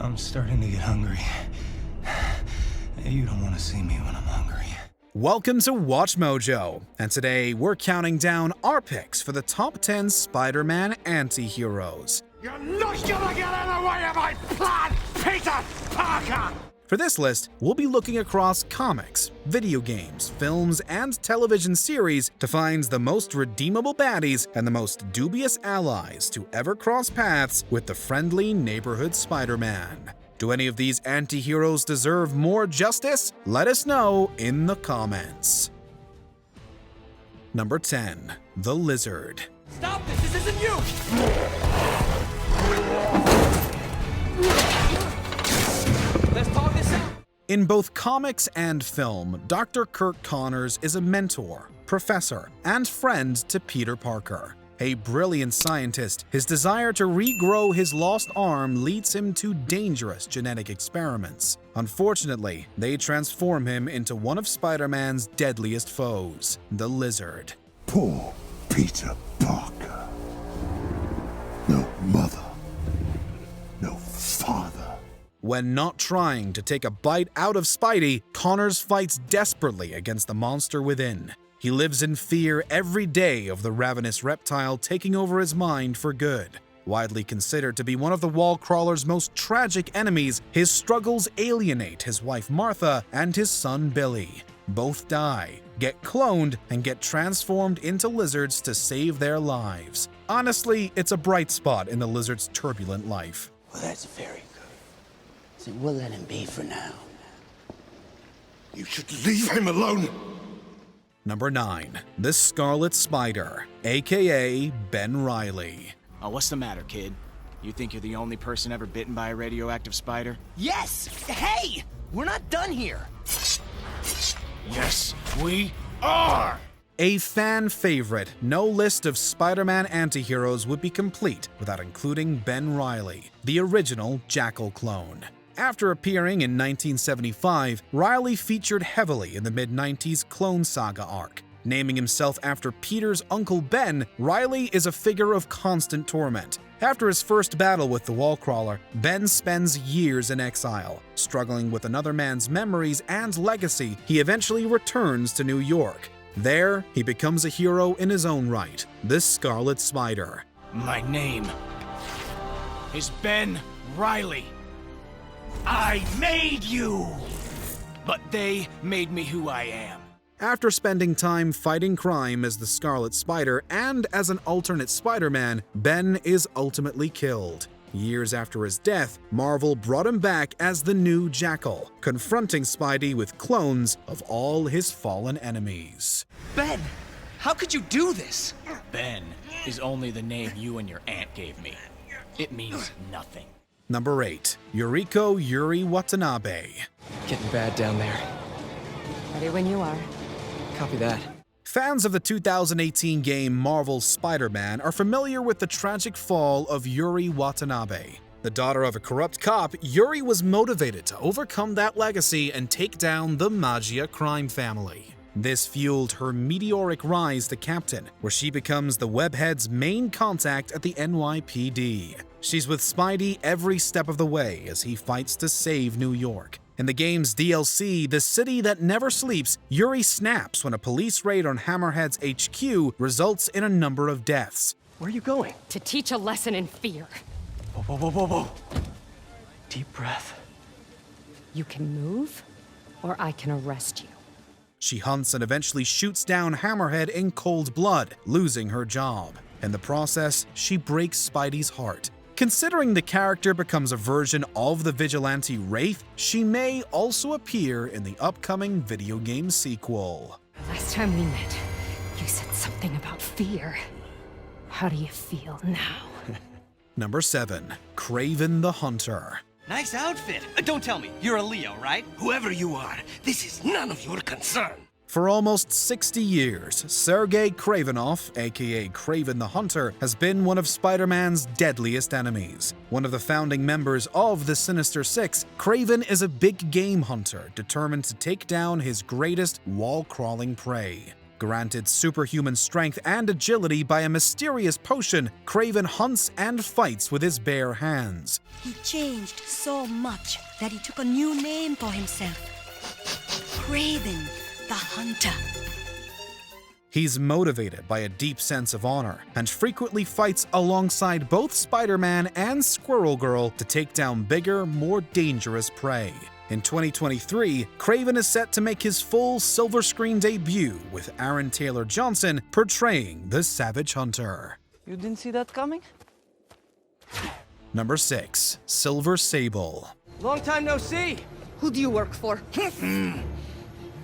I'm starting to get hungry. You don't want to see me when I'm hungry. Welcome to Watch Mojo, and today we're counting down our picks for the top 10 Spider-Man anti-heroes. You're not gonna get in the way of my plan, Peter Parker! For this list, we'll be looking across comics, video games, films, and television series to find the most redeemable baddies and the most dubious allies to ever cross paths with the friendly neighborhood Spider-Man. Do any of these anti-heroes deserve more justice? Let us know in the comments. Number 10. The Lizard. Stop this! This isn't you! Let's talk this out! In both comics and film, Dr. Kirk Connors is a mentor, professor, and friend to Peter Parker. A brilliant scientist, his desire to regrow his lost arm leads him to dangerous genetic experiments. Unfortunately, they transform him into one of Spider-Man's deadliest foes, the Lizard. Poor Peter Parker. No mother. No father. When not trying to take a bite out of Spidey, Connors fights desperately against the monster within. He lives in fear every day of the ravenous reptile taking over his mind for good. Widely considered to be one of the wall crawler's most tragic enemies, his struggles alienate his wife Martha and his son Billy. Both die, get cloned, and get transformed into lizards to save their lives. Honestly, it's a bright spot in the lizard's turbulent life. Well, that's very good. So we'll let him be for now. You should leave him alone. Number 9. The Scarlet Spider, aka Ben Reilly. Oh, what's the matter, kid? You think you're the only person ever bitten by a radioactive spider? Yes! Hey! We're not done here! Yes, we are! A fan favorite, no list of Spider-Man antiheroes would be complete without including Ben Reilly, the original Jackal clone. After appearing in 1975, Reilly featured heavily in the mid-90s Clone Saga arc. Naming himself after Peter's Uncle Ben, Reilly is a figure of constant torment. After his first battle with the Wallcrawler, Ben spends years in exile. Struggling with another man's memories and legacy, he eventually returns to New York. There, he becomes a hero in his own right, the Scarlet Spider. My name is Ben Reilly. I made you! But they made me who I am. After spending time fighting crime as the Scarlet Spider and as an alternate Spider-Man, Ben is ultimately killed. Years after his death, Marvel brought him back as the new Jackal, confronting Spidey with clones of all his fallen enemies. Ben! How could you do this? Ben is only the name you and your aunt gave me. It means nothing. Number 8. Yuriko Yuri Watanabe. Getting bad down there. Ready when you are. Copy that. Fans of the 2018 game Marvel's Spider-Man are familiar with the tragic fall of Yuri Watanabe. The daughter of a corrupt cop, Yuri was motivated to overcome that legacy and take down the Magia crime family. This fueled her meteoric rise to captain, where she becomes the Webhead's main contact at the NYPD. She's with Spidey every step of the way as he fights to save New York. In the game's DLC, The City That Never Sleeps, Yuri snaps when a police raid on Hammerhead's HQ results in a number of deaths. Where are you going? To teach a lesson in fear. Whoa, whoa, whoa, whoa, whoa. Deep breath. You can move, or I can arrest you. She hunts and eventually shoots down Hammerhead in cold blood, losing her job. In the process, she breaks Spidey's heart. Considering the character becomes a version of the vigilante Wraith, she may also appear in the upcoming video game sequel. Last time we met, you said something about fear. How do you feel now? Number 7. Kraven the Hunter. Nice outfit. Don't tell me, you're a Leo, right? Whoever you are, this is none of your concern. For almost 60 years, Sergei Kravinoff, aka Kraven the Hunter, has been one of Spider-Man's deadliest enemies. One of the founding members of the Sinister Six, Kraven is a big game hunter determined to take down his greatest wall-crawling prey. Granted superhuman strength and agility by a mysterious potion, Kraven hunts and fights with his bare hands. He changed so much that he took a new name for himself. Kraven the Hunter. He's motivated by a deep sense of honor and frequently fights alongside both Spider-Man and Squirrel Girl to take down bigger, more dangerous prey. In 2023, Kraven is set to make his full silver screen debut with Aaron Taylor Johnson portraying the Savage Hunter. You didn't see that coming? Number 6. Silver Sable. Long time no see. Who do you work for?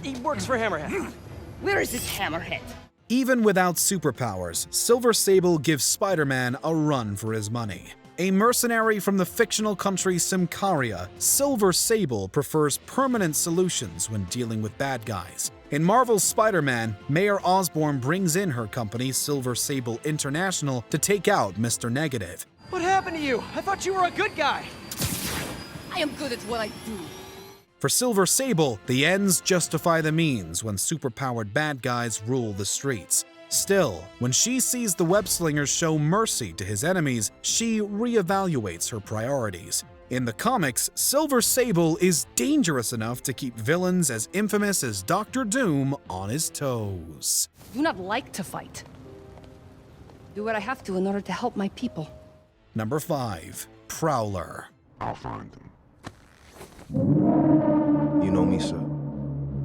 He works for Hammerhead. Where is this hammerhead? Even without superpowers, Silver Sable gives Spider-Man a run for his money. A mercenary from the fictional country Symkaria, Silver Sable prefers permanent solutions when dealing with bad guys. In Marvel's Spider-Man, Mayor Osborn brings in her company Silver Sable International to take out Mr. Negative. What happened to you? I thought you were a good guy. I am good at what I do. For Silver Sable, the ends justify the means when superpowered bad guys rule the streets. Still, when she sees the web-slingers show mercy to his enemies, she reevaluates her priorities. In the comics, Silver Sable is dangerous enough to keep villains as infamous as Doctor Doom on his toes. Do not like to fight. Do what I have to in order to help my people. Number 5. Prowler. I'll find them. You know me, sir.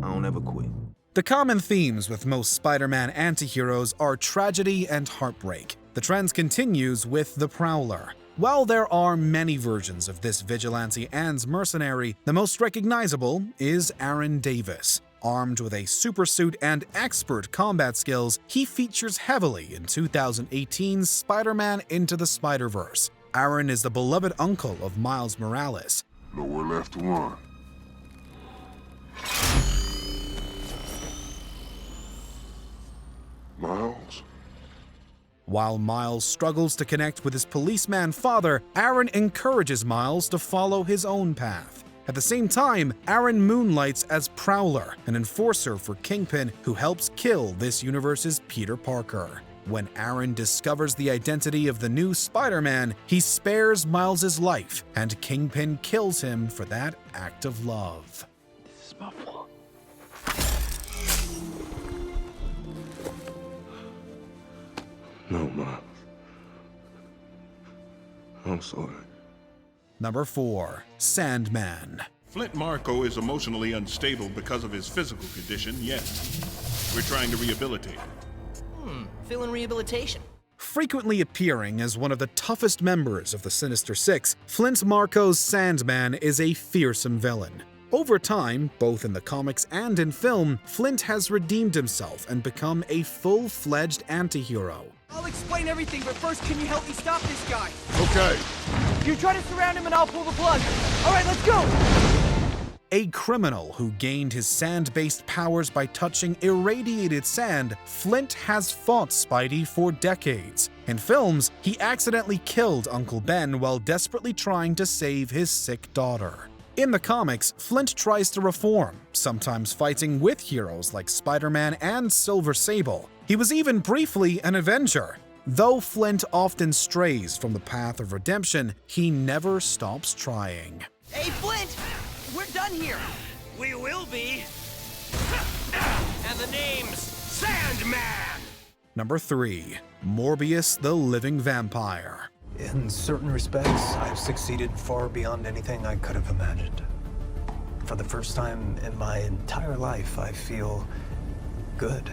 I don't ever quit. The common themes with most Spider-Man antiheroes are tragedy and heartbreak. The trend continues with the Prowler. While there are many versions of this vigilante and mercenary, the most recognizable is Aaron Davis. Armed with a supersuit and expert combat skills, he features heavily in 2018's Spider-Man Into the Spider-Verse. Aaron is the beloved uncle of Miles Morales. Nowhere left to run. Miles? While Miles struggles to connect with his policeman father, Aaron encourages Miles to follow his own path. At the same time, Aaron moonlights as Prowler, an enforcer for Kingpin who helps kill this universe's Peter Parker. When Aaron discovers the identity of the new Spider-Man, he spares Miles' life, and Kingpin kills him for that act of love. This is my fault. No, Miles. I'm sorry. Number 4. Sandman. Flint Marko is emotionally unstable because of his physical condition, yes. We're trying to rehabilitate him. Feeling rehabilitation. Frequently appearing as one of the toughest members of the Sinister Six, Flint Marko's Sandman is a fearsome villain. Over time, both in the comics and in film, Flint has redeemed himself and become a full-fledged anti-hero. I'll explain everything, but first, can you help me stop this guy? Okay. You try to surround him and I'll pull the plug. All right, let's go! A criminal who gained his sand-based powers by touching irradiated sand, Flint has fought Spidey for decades. In films, he accidentally killed Uncle Ben while desperately trying to save his sick daughter. In the comics, Flint tries to reform, sometimes fighting with heroes like Spider-Man and Silver Sable. He was even briefly an Avenger. Though Flint often strays from the path of redemption, he never stops trying. Hey, Flint! We're done here! We will be! And the name's Sandman! Number 3. Morbius the Living Vampire. In certain respects, I've succeeded far beyond anything I could have imagined. For the first time in my entire life, I feel good.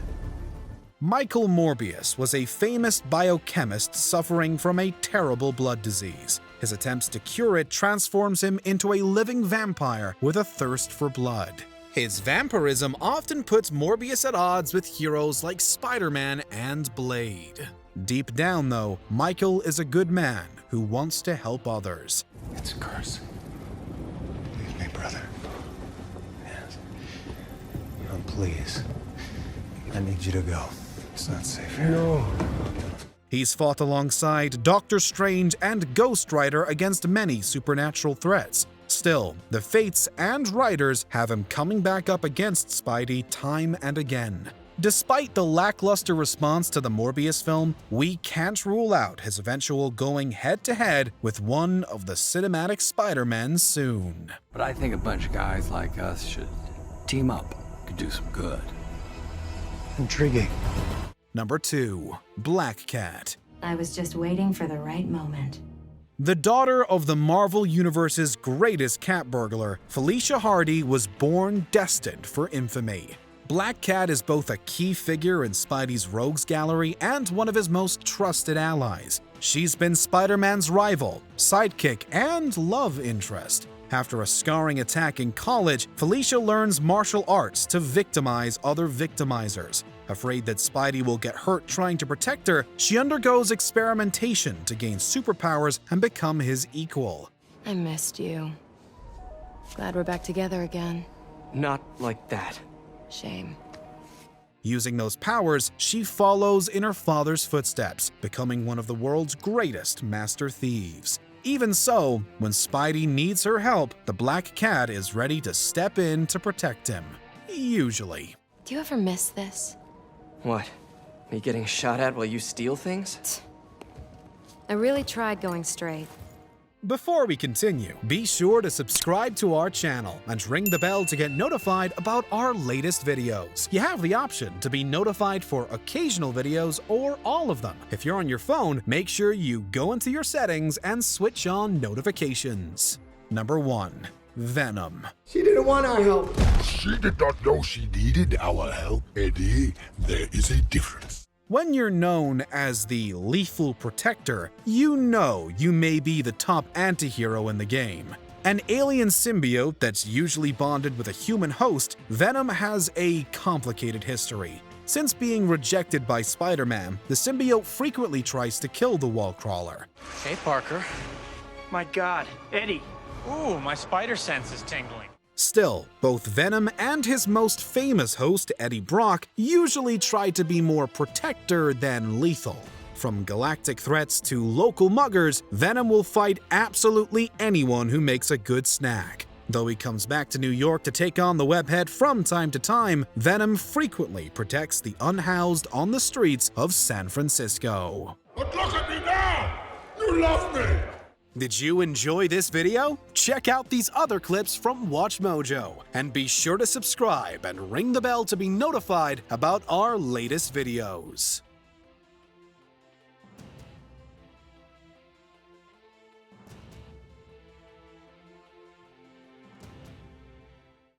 Michael Morbius was a famous biochemist suffering from a terrible blood disease. His attempts to cure it transforms him into a living vampire with a thirst for blood. His vampirism often puts Morbius at odds with heroes like Spider-Man and Blade. Deep down, though, Michael is a good man who wants to help others. It's a curse. Leave me, brother. Yes. Oh, please. I need you to go. It's not safe here. No. He's fought alongside Doctor Strange and Ghost Rider against many supernatural threats. Still, the Fates and Riders have him coming back up against Spidey time and again. Despite the lackluster response to the Morbius film, we can't rule out his eventual going head-to-head with one of the cinematic Spider-Men soon. But I think a bunch of guys like us should team up. Could do some good. Intriguing. Number 2. Black Cat. I was just waiting for the right moment. The daughter of the Marvel Universe's greatest cat burglar, Felicia Hardy was born destined for infamy. Black Cat is both a key figure in Spidey's rogues gallery and one of his most trusted allies. She's been Spider-Man's rival, sidekick, and love interest. After a scarring attack in college, Felicia learns martial arts to victimize other victimizers. Afraid that Spidey will get hurt trying to protect her, she undergoes experimentation to gain superpowers and become his equal. I missed you. Glad we're back together again. Not like that. Shame. Using those powers, she follows in her father's footsteps, becoming one of the world's greatest master thieves. Even so, when Spidey needs her help, the Black Cat is ready to step in to protect him. Usually. Do you ever miss this? What? Me getting shot at while you steal things? I really tried going straight. Before we continue, be sure to subscribe to our channel and ring the bell to get notified about our latest videos. You have the option to be notified for occasional videos or all of them. If you're on your phone, make sure you go into your settings and switch on notifications. Number 1. Venom. She didn't want our help. She did not know she needed our help, Eddie. There is a difference. When you're known as the Lethal Protector, you know you may be the top anti-hero in the game. An alien symbiote that's usually bonded with a human host, Venom has a complicated history. Since being rejected by Spider-Man, the symbiote frequently tries to kill the wall crawler. Hey, Parker. My God, Eddie. Ooh, my spider sense is tingling. Still, both Venom and his most famous host, Eddie Brock, usually try to be more protector than lethal. From galactic threats to local muggers, Venom will fight absolutely anyone who makes a good snack. Though he comes back to New York to take on the webhead from time to time, Venom frequently protects the unhoused on the streets of San Francisco. But look at me now! You love me! Did you enjoy this video? Check out these other clips from WatchMojo, and be sure to subscribe and ring the bell to be notified about our latest videos.